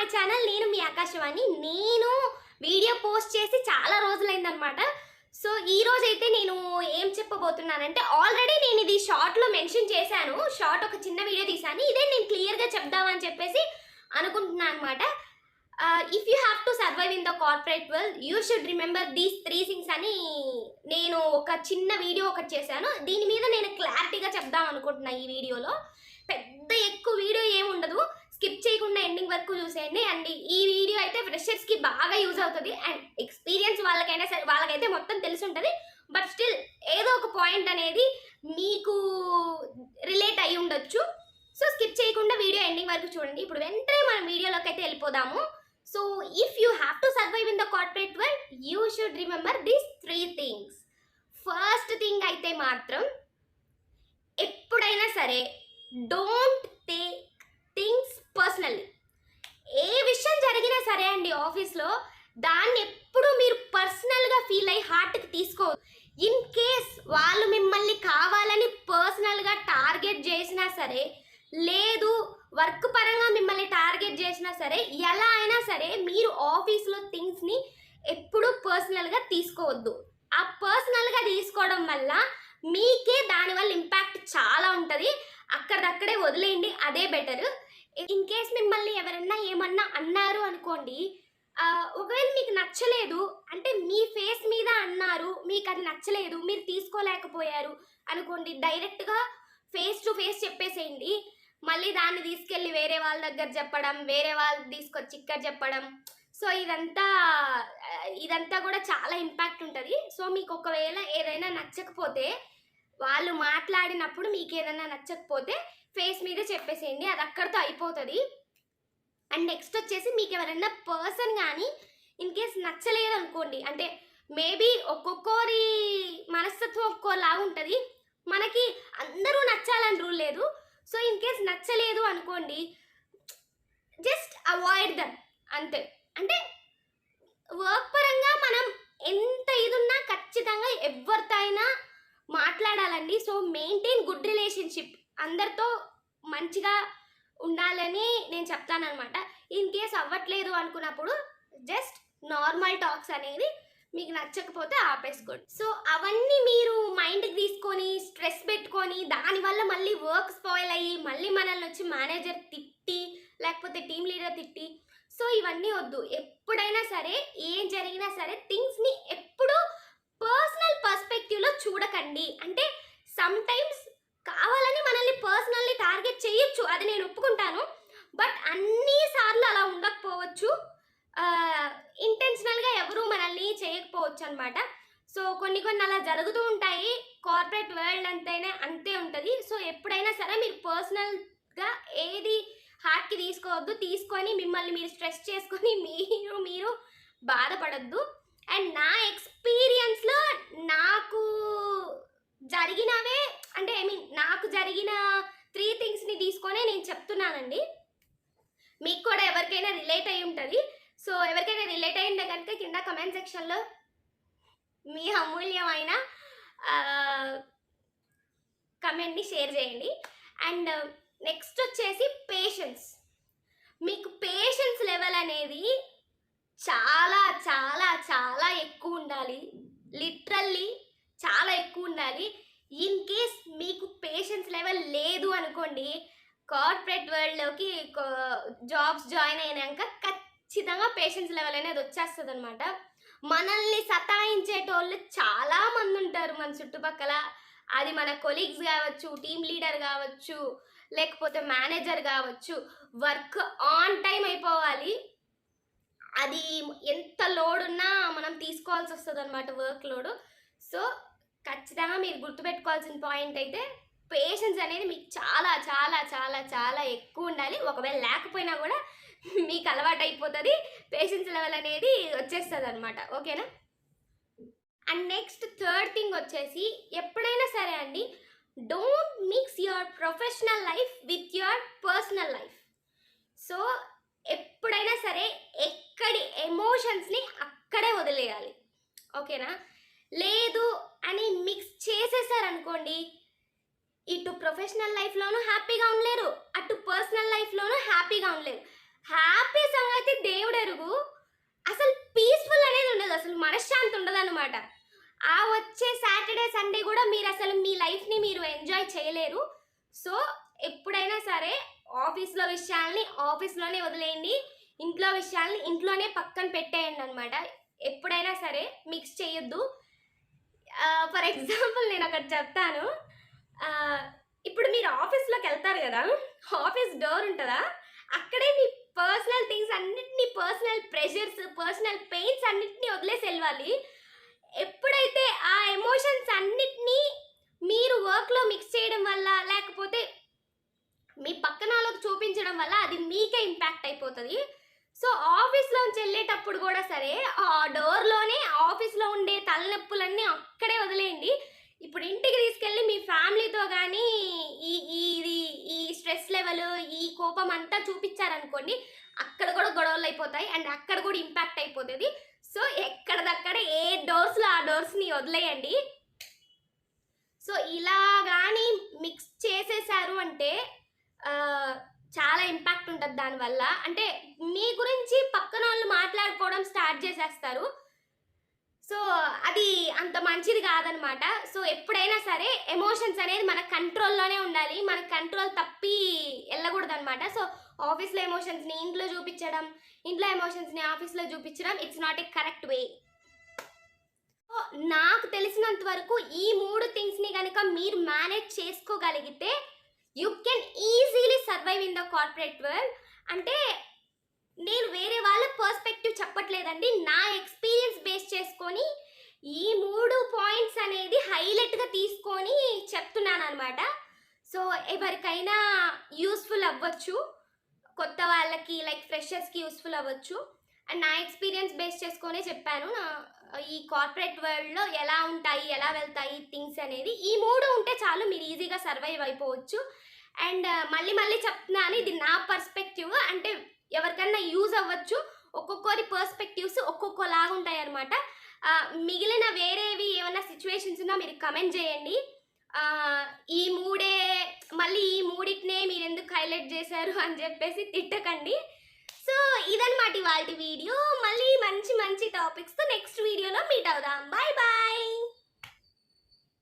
My channel. నేను మీ ఆకాశవాణి. నేను video post చేసి చాలా రోజులైందనమాట. సో ఈ రోజైతే నేను ఏం చెప్పబోతున్నానంటే, ఆల్రెడీ నేను ఇది షార్ట్లో మెన్షన్ చేశాను. షార్ట్ ఒక చిన్న వీడియో తీశాను. ఇదే నేను క్లియర్గా చెప్దామని చెప్పేసి అనుకుంటున్నాను అనమాట. If you have to survive in the corporate world you should remember these 3 things అని నేను ఒక చిన్న వీడియో ఒకటి చేశాను. దీని మీద నేను క్లారిటీగా చెప్దాం అనుకుంటున్నా ఈ వీడియోలో. పెద్ద ఎక్కువ వీడియో ఏముండదు, స్కిప్ చేయకుండా ఎండింగ్ వరకు చూసేయండి. అండ్ ఈ వీడియో అయితే ఫ్రెషర్స్కి బాగా యూజ్ అవుతుంది. అండ్ ఎక్స్పీరియన్స్ వాళ్ళకైనా సరే, వాళ్ళకైతే మొత్తం తెలిసి ఉంటుంది. బట్ స్టిల్ ఏదో ఒక పాయింట్ అనేది మీకు రిలేట్ అయి ఉండొచ్చు. సో స్కిప్ చేయకుండా వీడియో ఎండింగ్ వరకు చూడండి. ఇప్పుడు వెంటనే మనం వీడియోలోకి అయితే వెళ్ళిపోదాము. So if you have to survive in the corporate world you should remember these 3 things. First thing అయితే మాత్రం, ఎప్పుడైనా సరే డోంట్ టేక్ థింగ్స్ పర్సనల్లీ. ఏ విషయం జరిగినా సరే అండి ఆఫీస్లో, దాన్ని ఎప్పుడు మీరు పర్సనల్గా ఫీల్ అయ్యి హార్ట్కి తీసుకోవద్దు. ఇన్ కేస్ వాళ్ళు మిమ్మల్ని కావాలని పర్సనల్గా టార్గెట్ చేసినా సరే, లేదు వర్క్ పరంగా మిమ్మల్ని టార్గెట్ చేసినా సరే, ఎలా అయినా సరే మీరు ఆఫీస్లో థింగ్స్ని ఎప్పుడూ పర్సనల్గా తీసుకోవద్దు. ఆ పర్సనల్గా తీసుకోవడం వల్ల మీకే దానివల్ల ఇంపాక్ట్ చాలా ఉంటుంది. అక్కడక్కడే వదిలేయండి, అదే బెటర్. ఇన్ కేస్ మిమ్మల్ని ఎవరన్నా ఏమన్నా అన్నారు అనుకోండి, ఒకవేళ మీకు నచ్చలేదు అంటే, మీ ఫేస్ మీద అన్నారు, మీకు అది నచ్చలేదు, మీరు తీసుకోలేకపోయారు అనుకోండి, డైరెక్ట్గా ఫేస్ టు ఫేస్ చెప్పేసేయండి. మళ్ళీ దాన్ని తీసుకెళ్ళి వేరే వాళ్ళ దగ్గర చెప్పడం, వేరే వాళ్ళు తీసుకొచ్చి ఇక్కడ చెప్పడం, సో ఇదంతా కూడా చాలా ఇంపాక్ట్ ఉంటుంది. సో మీకు ఒకవేళ ఏదైనా నచ్చకపోతే, వాళ్ళు మాట్లాడినప్పుడు మీకు ఏదైనా నచ్చకపోతే ఫేస్ మీద చెప్పేసేయండి, అది అక్కడితో అయిపోతుంది. అండ్ నెక్స్ట్ వచ్చేసి, మీకు ఎవరైనా పర్సన్ కానీ ఇన్ కేస్ నచ్చలేదు అనుకోండి, అంటే మేబీ ఒక్కొక్కరి మనస్తత్వం ఒక్కోలాగా ఉంటుంది, మనకి అందరూ నచ్చాలని రూల్ లేదు. సో ఇన్ కేస్ నచ్చలేదు అనుకోండి, జస్ట్ అవాయిడ్ దమ్ అంతే. అంటే వర్క్ పరంగా మనం ఎంత ఇదున్నా ఖచ్చితంగా ఎవరితో అయినా మాట్లాడాలండి. సో మెయింటైన్ గుడ్ రిలేషన్షిప్, అందరితో మంచిగా ఉండాలని నేను చెప్తానమాట. ఇన్ కేస్ అవ్వట్లేదు అనుకున్నప్పుడు జస్ట్ నార్మల్ టాక్స్ అనేది మీకు నచ్చకపోతే ఆపేసుకోండి. సో అవన్నీ మీరు మైండ్కి తీసుకొని స్ట్రెస్ పెట్టుకొని, దానివల్ల మళ్ళీ వర్క్ స్పాయిల్ అయ్యి మళ్ళీ మనల్ని వచ్చి మేనేజర్ తిట్టి, లేకపోతే టీమ్ లీడర్ తిట్టి, సో ఇవన్నీ వద్దు. ఎప్పుడైనా సరే ఏం జరిగినా సరే థింగ్స్ని ఎప్పుడు పర్సనల్ పర్స్పెక్టివ్లో చూడకండి. అంటే సమ్ టైమ్స్ కావాలని మనల్ని పర్సనల్లీ టార్గెట్ చేయొచ్చు, అది నేను ఒప్పుకుంటాను. బట్ అన్నిసార్లు అలా ఉండకపోవచ్చు, ఇంటెన్షనల్గా ఎవరు మనల్ని చేయకపోవచ్చు అనమాట. సో కొన్ని అలా జరుగుతూ ఉంటాయి. కార్పొరేట్ వరల్డ్ అంతైనా అంతే ఉంటుంది. సో ఎప్పుడైనా సరే మీరు పర్సనల్గా ఏది హార్ట్కి తీసుకోవద్దు. తీసుకొని మిమ్మల్ని మీరు స్ట్రెస్ చేసుకొని మీరు బాధపడద్దు. అండ్ నా ఎక్స్పీరియన్స్లో నాకు జరిగినవే, అంటే నాకు జరిగిన 3 థింగ్స్ని తీసుకొనే నేను చెప్తున్నానండి. మీకు కూడా ఎవరికైనా రిలేట్ అయి ఉంటుంది. సో ఎవరికైనా రిలేట్ అయిందే కనుక కింద కమెంట్ సెక్షన్లో మీ అమూల్యమైన కమెంట్ని షేర్ చేయండి. అండ్ నెక్స్ట్ వచ్చేసి పేషెన్స్. మీకు పేషెన్స్ లెవెల్ అనేది చాలా చాలా చాలా ఎక్కువ ఉండాలి. లిటరల్లీ చాలా ఎక్కువ ఉండాలి. ఇన్ కేస్ మీకు పేషెన్స్ లెవెల్ లేదు అనుకోండి, కార్పొరేట్ వరల్డ్లోకి జాబ్స్ జాయిన్ అయినాక ఖచ్చితంగా పేషెన్స్ లెవెల్ అనేది వచ్చేస్తుంది అనమాట. మనల్ని సతాయించేటోళ్ళు చాలామంది ఉంటారు మన చుట్టుపక్కల. అది మన కొలీగ్స్ కావచ్చు, టీమ్ లీడర్ కావచ్చు, లేకపోతే మేనేజర్ కావచ్చు. వర్క్ ఆన్ టైం అయిపోవాలి. అది ఎంత లోడ్ ఉన్నా మనం తీసుకోవాల్సి వస్తుంది అనమాట, వర్క్ లోడ్. సో ఖచ్చితంగా మీరు గుర్తుపెట్టుకోవాల్సిన పాయింట్ అయితే, పేషెన్స్ అనేది మీకు చాలా చాలా చాలా చాలా ఎక్కువ ఉండాలి. ఒకవేళ లేకపోయినా కూడా మీకు అలవాటు అయిపోతుంది, పేషెన్స్ లెవెల్ అనేది వచ్చేస్తుంది అనమాట. ఓకేనా? అండ్ నెక్స్ట్ థర్డ్ థింగ్ వచ్చేసి, ఎప్పుడైనా సరే అండి, don't mix your professional life with your personal life. So ఎప్పుడైనా సరే ఎక్కడి ఎమోషన్స్ని అక్కడే వదిలేయాలి. ఓకేనా? లేదు అని మిక్స్ చేసేసారనుకోండి, ఇటు ప్రొఫెషనల్ లైఫ్లోనూ హ్యాపీగా ఉండలేరు, అటు పర్సనల్ లైఫ్లోనూ హ్యాపీగా ఉండలేరు. హ్యాపీ సంగతి దేవుడెరుగు. అసలు పీస్ఫుల్ అనేది ఉండదు, అసలు మనశ్శాంతి ఉండదు అనమాట. ఆ వచ్చే సాటర్డే సండే కూడా మీరు అసలు మీ లైఫ్ని మీరు ఎంజాయ్ చేయలేరు. సో ఎప్పుడైనా సరే ఆఫీస్లో విషయాల్ని ఆఫీస్లోనే వదిలేయండి, ఇంట్లో విషయాల్ని ఇంట్లోనే పక్కన పెట్టేయండి అనమాట. ఎప్పుడైనా సరే మిక్స్ చేయొద్దు. ఫర్ ఎగ్జాంపుల్ నేను ఒకటి చెప్తాను. ఇప్పుడు మీరు ఆఫీస్లోకి వెళ్తారు కదా, ఆఫీస్ డోర్ ఉంటుందా, అక్కడే మీ పర్సనల్ థింగ్స్ అన్నిటినీ, పర్సనల్ ప్రెషర్స్, పర్సనల్ పెయిన్స్ అన్నిటినీ వదిలేసి వెళ్ళాలి. ఎప్పుడైతే ఆ ఎమోషన్స్ అన్నిటినీ మీరు వర్క్లో మిక్స్ చేయడం వల్ల, లేకపోతే మీ పక్కన వాళ్ళకి చూపించడం వల్ల అది మీకే ఇంపాక్ట్ అయిపోతుంది. సో ఆఫీస్లోంచి వెళ్ళేటప్పుడు కూడా సరే ఆ డోర్లోనే ఆఫీస్లో ఉండే తలనొప్పులన్నీ అక్కడే వదిలేయండి. ఇప్పుడు ఇంటికి తీసుకెళ్ళి మీ ఫ్యామిలీతో కానీ ఈ స్ట్రెస్ లెవెల్, ఈ కోపం అంతా చూపించారనుకోండి, అక్కడ కూడా గొడవలు అయిపోతాయి అండ్ అక్కడ కూడా ఇంపాక్ట్ అయిపోతుంది. సో ఎక్కడదక్కడ ఏ డోర్స్లో ఆ డోర్స్ని వదిలేయండి. సో ఇలా కానీ మిక్స్ చేసేసారు అంటే చాలా ఇంపాక్ట్ ఉంటుంది దానివల్ల. అంటే మీ గురించి పక్కన వాళ్ళు మాట్లాడుకోవడం స్టార్ట్ చేసేస్తారు. సో అది అంత మంచిది కాదనమాట. సో ఎప్పుడైనా సరే ఎమోషన్స్ అనేది మన కంట్రోల్లోనే ఉండాలి, మన కంట్రోల్ తప్పి వెళ్ళకూడదు అనమాట. సో ఆఫీస్లో ఎమోషన్స్ని ఇంట్లో చూపించడం, ఇంట్లో ఎమోషన్స్ని ఆఫీస్లో చూపించడం, it's not a correct way. So నాకు తెలిసినంత వరకు ఈ 3 థింగ్స్ని కనుక మీరు మేనేజ్ చేసుకోగలిగితే you can easily survive in the corporate world. అంటే నేను వేరే వాళ్ళ పర్స్పెక్టివ్ చెప్పట్లేదండి, నా ఎక్స్పీరియన్స్ బేస్ చేసుకొని ఈ 3 పాయింట్స్ అనేది హైలైట్గా తీసుకొని చెప్తున్నాను అనమాట. సో ఎవరికైనా యూస్ఫుల్ అవ్వచ్చు, కొత్త వాళ్ళకి లైక్ ఫ్రెషర్స్కి యూస్ఫుల్ అవ్వచ్చు. అండ్ నా ఎక్స్పీరియన్స్ బేస్ చేసుకొనే చెప్పాను. ఈ కార్పొరేట్ వరల్డ్లో ఎలా ఉంటాయి, ఎలా వెళ్తాయి థింగ్స్ అనేది, ఈ 3 ఉంటే చాలు, మీరు ఈజీగా సర్వైవ్ అయిపోవచ్చు. అండ్ మళ్ళీ చెప్తున్నాను, ఇది నా పర్స్పెక్టివ్, అంటే ఎవరికన్నా యూజ్ అవ్వచ్చు. ఒక్కొక్కరి పర్స్పెక్టివ్స్ ఒక్కొక్కలాగా ఉంటాయి అనమాట. మిగిలిన వేరేవి ఏమైనా సిచ్యువేషన్స్ ఉన్నా మీరు కమెంట్ చేయండి. ఈ 3 మళ్ళీ ఈ 3టినే మీరు ఎందుకు హైలైట్ చేశారు అని చెప్పేసి తిట్టకండి. సో ఇదన్నమాట ఇవాల్టి వీడియో. మళ్ళీ మంచి టాపిక్స్తో నెక్స్ట్ వీడియోలో మీట్ అవుదాం. Bye bye.